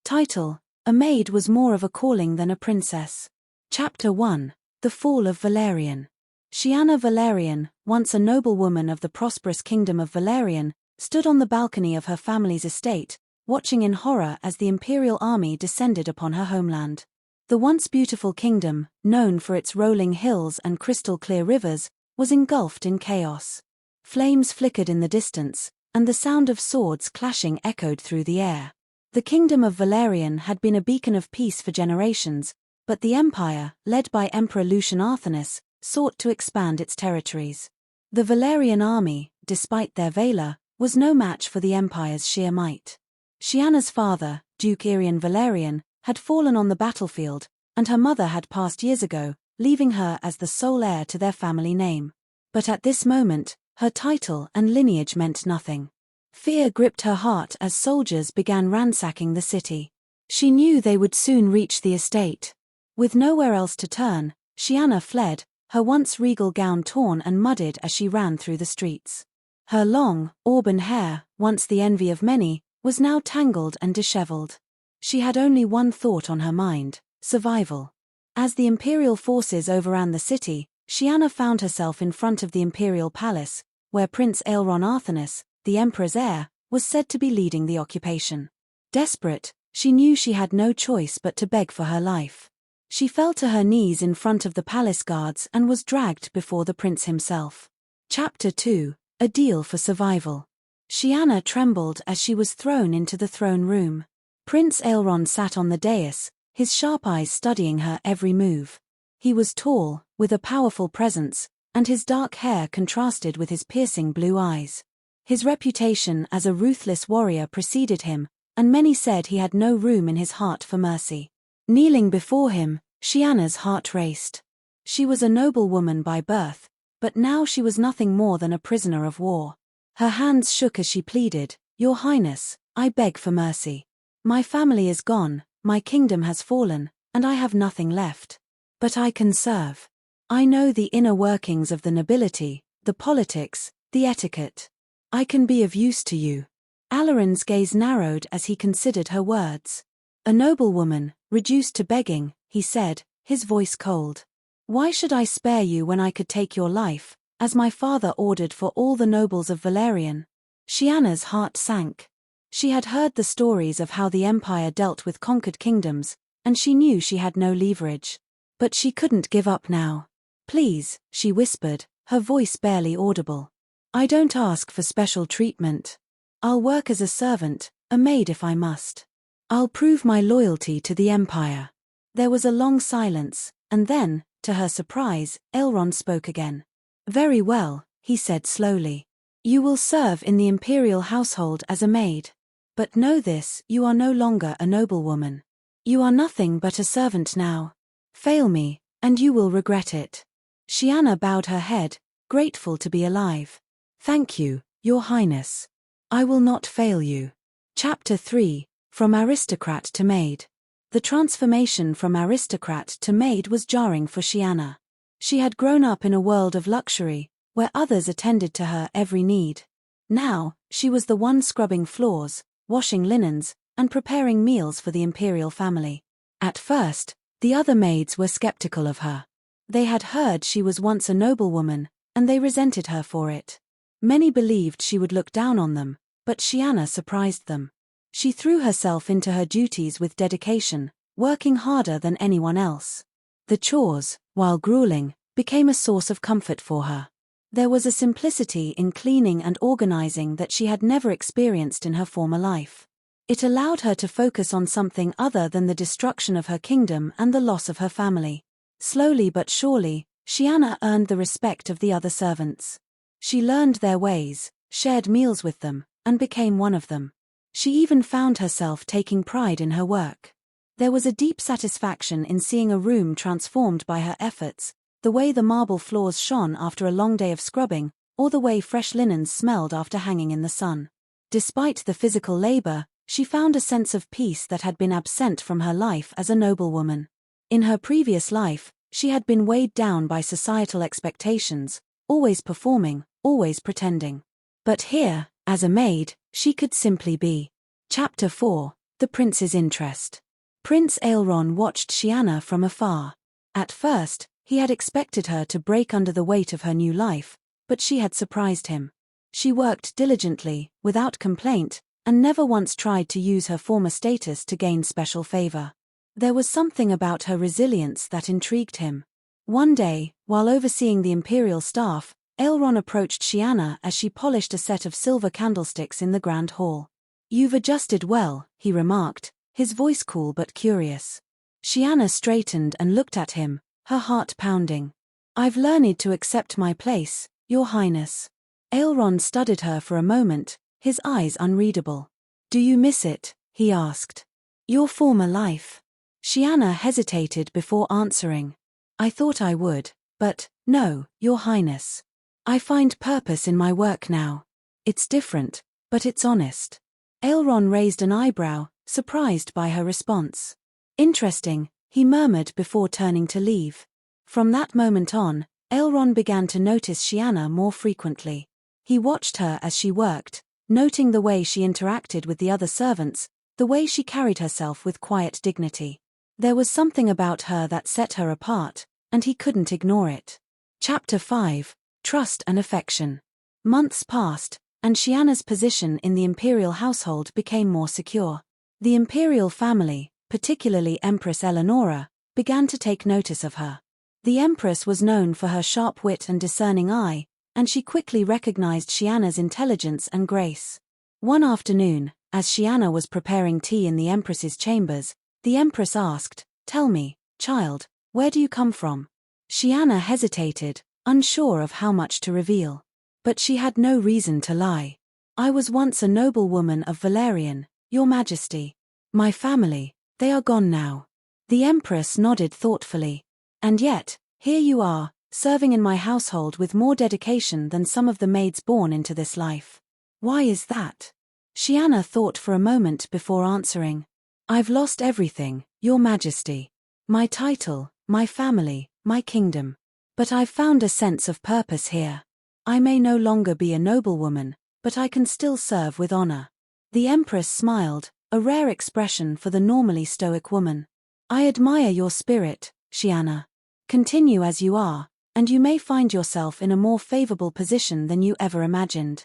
Title: A Maid Was More of a Calling Than a Princess. Chapter 1. The Fall of Velarion. Siana Velarion, once a noblewoman of the prosperous kingdom of Velarion, stood on the balcony of her family's estate, watching in horror as the imperial army descended upon her homeland. The once beautiful kingdom, known for its rolling hills and crystal-clear rivers, was engulfed in chaos. Flames flickered in the distance, and the sound of swords clashing echoed through the air. The kingdom of Velarion had been a beacon of peace for generations, but the empire, led by Emperor Lucian Arthanus, sought to expand its territories. The Velarion army, despite their valor, was no match for the empire's sheer might. Siana's father, Duke Aerion Velarion, had fallen on the battlefield, and her mother had passed years ago, leaving her as the sole heir to their family name. But at this moment, her title and lineage meant nothing. Fear gripped her heart as soldiers began ransacking the city. She knew they would soon reach the estate. With nowhere else to turn, Siana fled, her once regal gown torn and muddied as she ran through the streets. Her long, auburn hair, once the envy of many, was now tangled and disheveled. She had only one thought on her mind: survival. As the imperial forces overran the city, Siana found herself in front of the imperial palace, where Prince Aleron Arthanus, the emperor's heir, was said to be leading the occupation. Desperate, she knew she had no choice but to beg for her life. She fell to her knees in front of the palace guards and was dragged before the prince himself. Chapter 2. A Deal for Survival. Siana trembled as she was thrown into the throne room. Prince Aleron sat on the dais, his sharp eyes studying her every move. He was tall, with a powerful presence, and his dark hair contrasted with his piercing blue eyes. His reputation as a ruthless warrior preceded him, and many said he had no room in his heart for mercy. Kneeling before him, Siana's heart raced. She was a noblewoman by birth, but now she was nothing more than a prisoner of war. Her hands shook as she pleaded, "Your Highness, I beg for mercy. My family is gone, my kingdom has fallen, and I have nothing left. But I can serve. I know the inner workings of the nobility, the politics, the etiquette. I can be of use to you." Aleron's gaze narrowed as he considered her words. "A noblewoman, reduced to begging," he said, his voice cold. "Why should I spare you when I could take your life, as my father ordered for all the nobles of Velarion?" Siana's heart sank. She had heard the stories of how the empire dealt with conquered kingdoms, and she knew she had no leverage. But she couldn't give up now. "Please," she whispered, her voice barely audible. "I don't ask for special treatment. I'll work as a servant, a maid if I must. I'll prove my loyalty to the empire." There was a long silence, and then, to her surprise, Aleron spoke again. "Very well," he said slowly. "You will serve in the imperial household as a maid. But know this, you are no longer a noblewoman. You are nothing but a servant now. Fail me, and you will regret it." Siana bowed her head, grateful to be alive. "Thank you, Your Highness. I will not fail you." Chapter 3. From Aristocrat to Maid. The transformation from aristocrat to maid was jarring for Siana. She had grown up in a world of luxury, where others attended to her every need. Now, she was the one scrubbing floors, washing linens, and preparing meals for the imperial family. At first, the other maids were skeptical of her. They had heard she was once a noblewoman, and they resented her for it. Many believed she would look down on them, but Siana surprised them. She threw herself into her duties with dedication, working harder than anyone else. The chores, while grueling, became a source of comfort for her. There was a simplicity in cleaning and organizing that she had never experienced in her former life. It allowed her to focus on something other than the destruction of her kingdom and the loss of her family. Slowly but surely, Siana earned the respect of the other servants. She learned their ways, shared meals with them, and became one of them. She even found herself taking pride in her work. There was a deep satisfaction in seeing a room transformed by her efforts, the way the marble floors shone after a long day of scrubbing, or the way fresh linens smelled after hanging in the sun. Despite the physical labor, she found a sense of peace that had been absent from her life as a noblewoman. In her previous life, she had been weighed down by societal expectations, always performing, always pretending. But here, as a maid, she could simply be. Chapter 4. The prince's interest. Prince Aleron watched Siana from afar. At first, he had expected her to break under the weight of her new life, but she had surprised him. She worked diligently, without complaint, and never once tried to use her former status to gain special favor. There was something about her resilience that intrigued him. One day, while overseeing the imperial staff, Aleron approached Siana as she polished a set of silver candlesticks in the grand hall. "You've adjusted well," he remarked, his voice cool but curious. Siana straightened and looked at him, her heart pounding. "I've learned to accept my place, Your Highness." Aleron studied her for a moment, his eyes unreadable. "Do you miss it?" he asked. "Your former life?" Siana hesitated before answering. "I thought I would, but, no, Your Highness. I find purpose in my work now. It's different, but it's honest." Aleron raised an eyebrow, surprised by her response. "Interesting," he murmured before turning to leave. From that moment on, Aleron began to notice Siana more frequently. He watched her as she worked, noting the way she interacted with the other servants, the way she carried herself with quiet dignity. There was something about her that set her apart, and he couldn't ignore it. Chapter 5: Trust and Affection. Months passed, and Siana's position in the imperial household became more secure. The imperial family, particularly Empress Eleonora, began to take notice of her. The Empress was known for her sharp wit and discerning eye, and she quickly recognized Siana's intelligence and grace. One afternoon, as Siana was preparing tea in the Empress's chambers, the Empress asked, "Tell me, child, where do you come from?" Siana hesitated, unsure of how much to reveal. But she had no reason to lie. "I was once a noblewoman of Velarion, Your Majesty. My family, they are gone now." The Empress nodded thoughtfully. "And yet, here you are, serving in my household with more dedication than some of the maids born into this life. Why is that?" Siana thought for a moment before answering. "I've lost everything, Your Majesty. My title, my family, my kingdom. But I've found a sense of purpose here. I may no longer be a noblewoman, but I can still serve with honor." The Empress smiled, a rare expression for the normally stoic woman. "I admire your spirit, Siana. Continue as you are, and you may find yourself in a more favorable position than you ever imagined."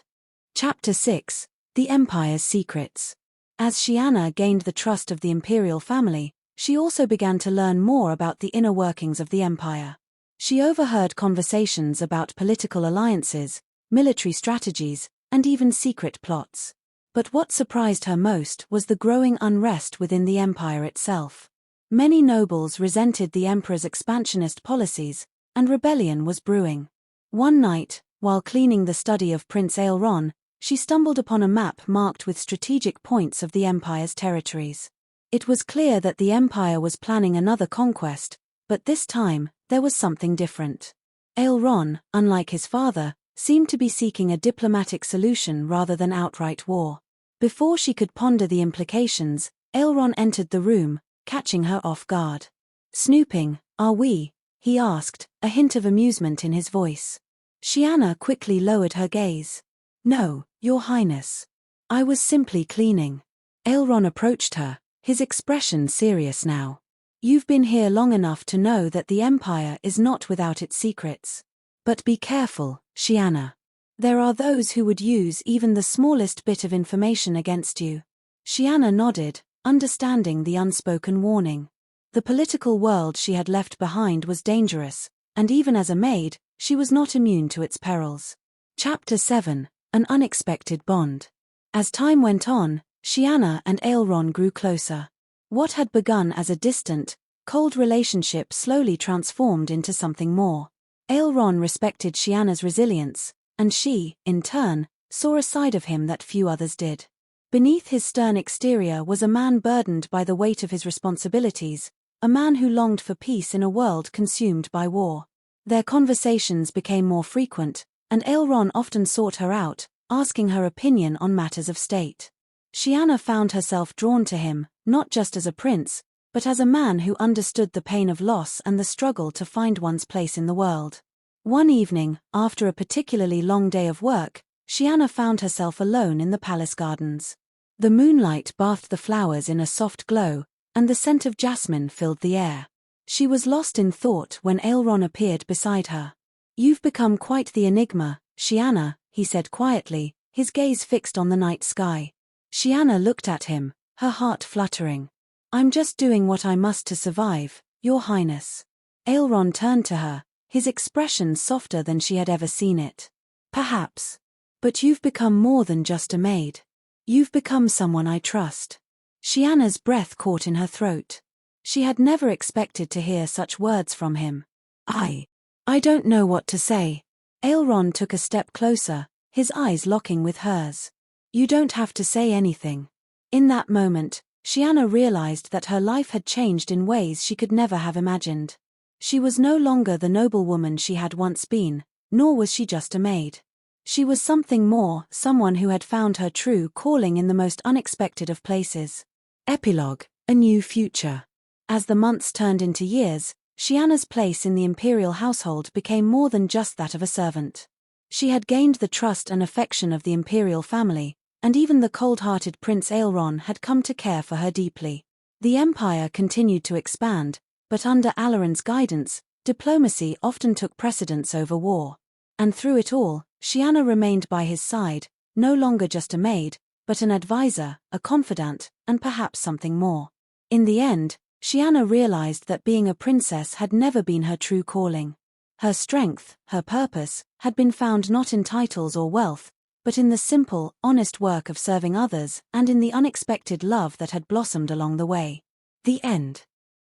Chapter 6: The Empire's Secrets. As Siana gained the trust of the imperial family, she also began to learn more about the inner workings of the empire. She overheard conversations about political alliances, military strategies, and even secret plots. But what surprised her most was the growing unrest within the empire itself. Many nobles resented the emperor's expansionist policies, and rebellion was brewing. One night, while cleaning the study of Prince Aleron, she stumbled upon a map marked with strategic points of the empire's territories. It was clear that the empire was planning another conquest, but this time, there was something different. Aleron, unlike his father, seemed to be seeking a diplomatic solution rather than outright war. Before she could ponder the implications, Aleron entered the room, catching her off guard. "Snooping, are we?" he asked, a hint of amusement in his voice. Siana quickly lowered her gaze. "No, Your Highness. I was simply cleaning." Aleron approached her, his expression serious now. "You've been here long enough to know that the Empire is not without its secrets. But be careful, Siana. There are those who would use even the smallest bit of information against you." Siana nodded, understanding the unspoken warning. The political world she had left behind was dangerous, and even as a maid, she was not immune to its perils. Chapter 7: An Unexpected Bond. As time went on, Siana and Aleron grew closer. What had begun as a distant, cold relationship slowly transformed into something more. Aleron respected Siana's resilience, and she, in turn, saw a side of him that few others did. Beneath his stern exterior was a man burdened by the weight of his responsibilities, a man who longed for peace in a world consumed by war. Their conversations became more frequent, and Aleron often sought her out, asking her opinion on matters of state. Siana found herself drawn to him, not just as a prince, but as a man who understood the pain of loss and the struggle to find one's place in the world. One evening, after a particularly long day of work, Siana found herself alone in the palace gardens. The moonlight bathed the flowers in a soft glow, and the scent of jasmine filled the air. She was lost in thought when Aleron appeared beside her. "You've become quite the enigma, Siana," he said quietly, his gaze fixed on the night sky. Siana looked at him, her heart fluttering. "I'm just doing what I must to survive, Your Highness." Aleron turned to her, his expression softer than she had ever seen it. "Perhaps. But you've become more than just a maid. You've become someone I trust." Siana's breath caught in her throat. She had never expected to hear such words from him. I don't know what to say." Aleron took a step closer, his eyes locking with hers. "You don't have to say anything." In that moment, Siana realized that her life had changed in ways she could never have imagined. She was no longer the noblewoman she had once been, nor was she just a maid. She was something more, someone who had found her true calling in the most unexpected of places. Epilogue: A New Future. As the months turned into years, Siana's place in the imperial household became more than just that of a servant. She had gained the trust and affection of the imperial family, and even the cold-hearted Prince Aleron had come to care for her deeply. The empire continued to expand, but under Aleron's guidance, diplomacy often took precedence over war. And through it all, Siana remained by his side, no longer just a maid, but an advisor, a confidant, and perhaps something more. In the end, Siana realized that being a princess had never been her true calling. Her strength, her purpose, had been found not in titles or wealth, but in the simple, honest work of serving others and in the unexpected love that had blossomed along the way. The end.